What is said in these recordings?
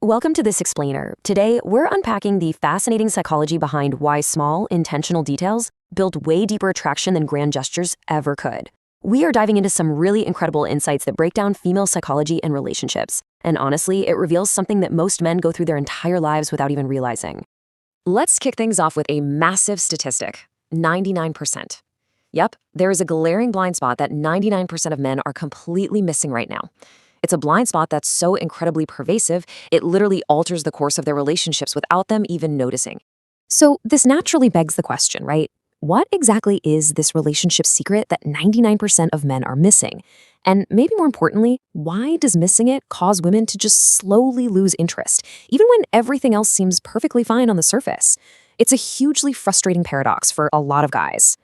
Welcome to This Explainer. Today, we're unpacking the fascinating psychology behind why small, intentional details build way deeper attraction than grand gestures ever could. We are diving into some really incredible insights that break down female psychology and relationships. And honestly, it reveals something that most men go through their entire lives without even realizing. Let's kick things off with a massive statistic: 99%. Yep, there is a glaring blind spot that 99% of men are completely missing right now. It's a blind spot that's so incredibly pervasive, it literally alters the course of their relationships without them even noticing. So this naturally begs the question, right? What exactly is this relationship secret that 99% of men are missing? And maybe more importantly, why does missing it cause women to just slowly lose interest, even when everything else seems perfectly fine on the surface? It's a hugely frustrating paradox for a lot of guys.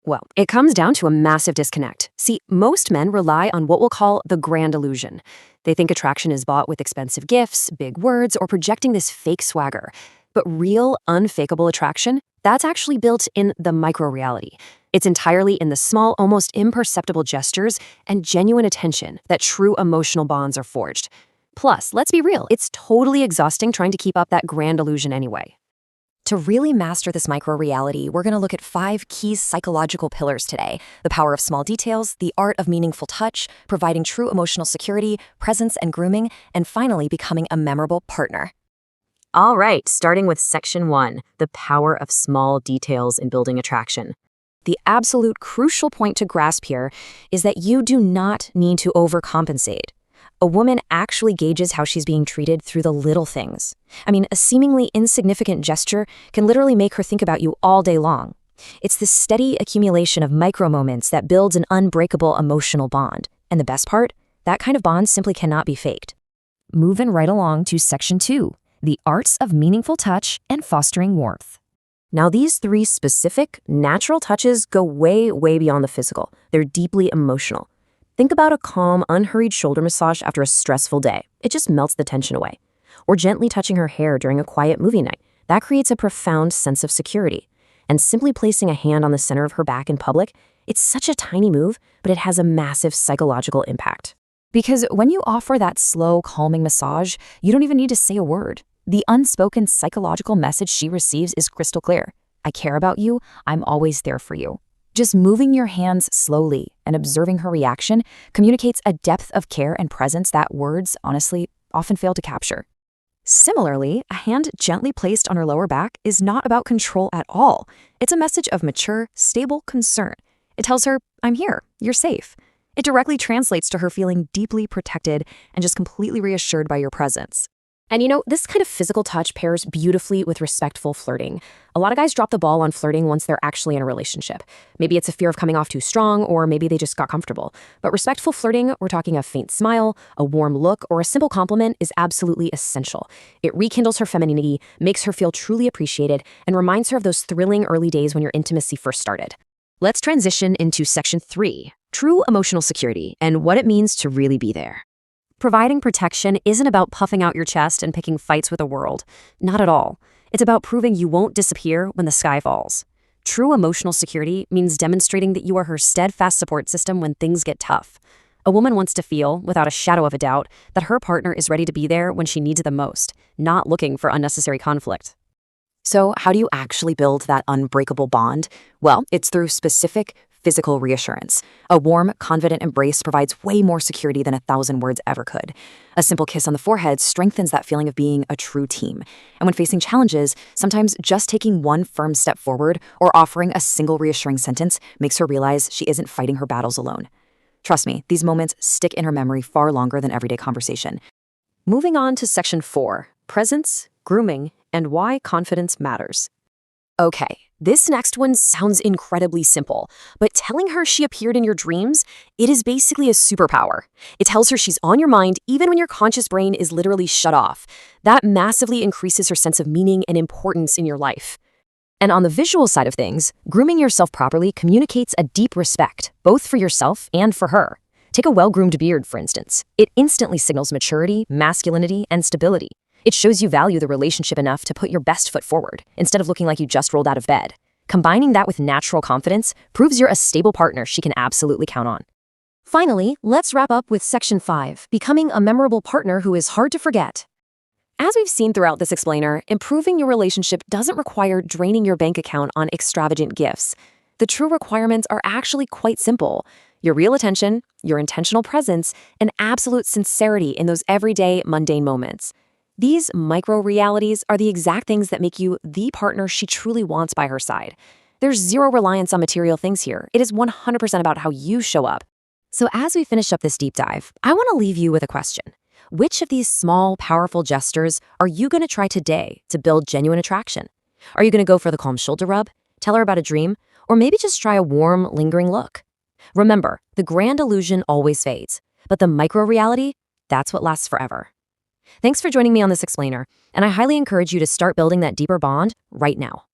Well, it comes down to a massive disconnect. See, most men rely on what we'll call the grand illusion. They think attraction is bought with expensive gifts, big words, or projecting this fake swagger. But real, unfakeable attraction, that's actually built in the micro-reality. It's entirely in the small, almost imperceptible gestures and genuine attention that true emotional bonds are forged. Plus, let's be real, it's totally exhausting trying to keep up that grand illusion anyway. To really master this micro-reality, we're going to look at 5 key psychological pillars today: the power of small details, the art of meaningful touch, providing true emotional security, presence and grooming, and finally becoming a memorable partner. All right, starting with section 1, the power of small details in building attraction. The absolute crucial point to grasp here is that you do not need to overcompensate. A woman actually gauges how she's being treated through the little things. I mean, a seemingly insignificant gesture can literally make her think about you all day long. It's this steady accumulation of micro moments that builds an unbreakable emotional bond. And the best part? That kind of bond simply cannot be faked. Moving right along to section 2, the arts of meaningful touch and fostering warmth. Now, these 3 specific, natural touches go way, way beyond the physical. They're deeply emotional. Think about a calm, unhurried shoulder massage after a stressful day. It just melts the tension away. Or gently touching her hair during a quiet movie night. That creates a profound sense of security. And simply placing a hand on the center of her back in public, it's such a tiny move, but it has a massive psychological impact. Because when you offer that slow, calming massage, you don't even need to say a word. The unspoken psychological message she receives is crystal clear. I care about you. I'm always there for you. Just moving your hands slowly and observing her reaction communicates a depth of care and presence that words, honestly, often fail to capture. Similarly, a hand gently placed on her lower back is not about control at all. It's a message of mature, stable concern. It tells her, I'm here, you're safe. It directly translates to her feeling deeply protected and just completely reassured by your presence. And this kind of physical touch pairs beautifully with respectful flirting. A lot of guys drop the ball on flirting once they're actually in a relationship. Maybe it's a fear of coming off too strong, or maybe they just got comfortable. But respectful flirting, we're talking a faint smile, a warm look, or a simple compliment is absolutely essential. It rekindles her femininity, makes her feel truly appreciated, and reminds her of those thrilling early days when your intimacy first started. Let's transition into section 3, true emotional security, and what it means to really be there. Providing protection isn't about puffing out your chest and picking fights with the world. Not at all. It's about proving you won't disappear when the sky falls. True emotional security means demonstrating that you are her steadfast support system when things get tough. A woman wants to feel, without a shadow of a doubt, that her partner is ready to be there when she needs it the most, not looking for unnecessary conflict. So how do you actually build that unbreakable bond? Well, it's through specific physical reassurance. A warm, confident embrace provides way more security than 1,000 words ever could. A simple kiss on the forehead strengthens that feeling of being a true team. And when facing challenges, sometimes just taking one firm step forward or offering a single reassuring sentence makes her realize she isn't fighting her battles alone. Trust me, these moments stick in her memory far longer than everyday conversation. Moving on to section 4, presence, grooming, and why confidence matters. Okay, this next one sounds incredibly simple, but telling her she appeared in your dreams, it is basically a superpower. It tells her she's on your mind even when your conscious brain is literally shut off. That massively increases her sense of meaning and importance in your life. And on the visual side of things, grooming yourself properly communicates a deep respect, both for yourself and for her. Take a well-groomed beard, for instance. It instantly signals maturity, masculinity, and stability. It shows you value the relationship enough to put your best foot forward, instead of looking like you just rolled out of bed. Combining that with natural confidence proves you're a stable partner she can absolutely count on. Finally, let's wrap up with section 5, becoming a memorable partner who is hard to forget. As we've seen throughout this explainer, improving your relationship doesn't require draining your bank account on extravagant gifts. The true requirements are actually quite simple: your real attention, your intentional presence, and absolute sincerity in those everyday, mundane moments. These micro-realities are the exact things that make you the partner she truly wants by her side. There's zero reliance on material things here. It is 100% about how you show up. So as we finish up this deep dive, I want to leave you with a question. Which of these small, powerful gestures are you going to try today to build genuine attraction? Are you going to go for the calm shoulder rub, tell her about a dream, or maybe just try a warm, lingering look? Remember, the grand illusion always fades, but the micro-reality, that's what lasts forever. Thanks for joining me on this explainer, and I highly encourage you to start building that deeper bond right now.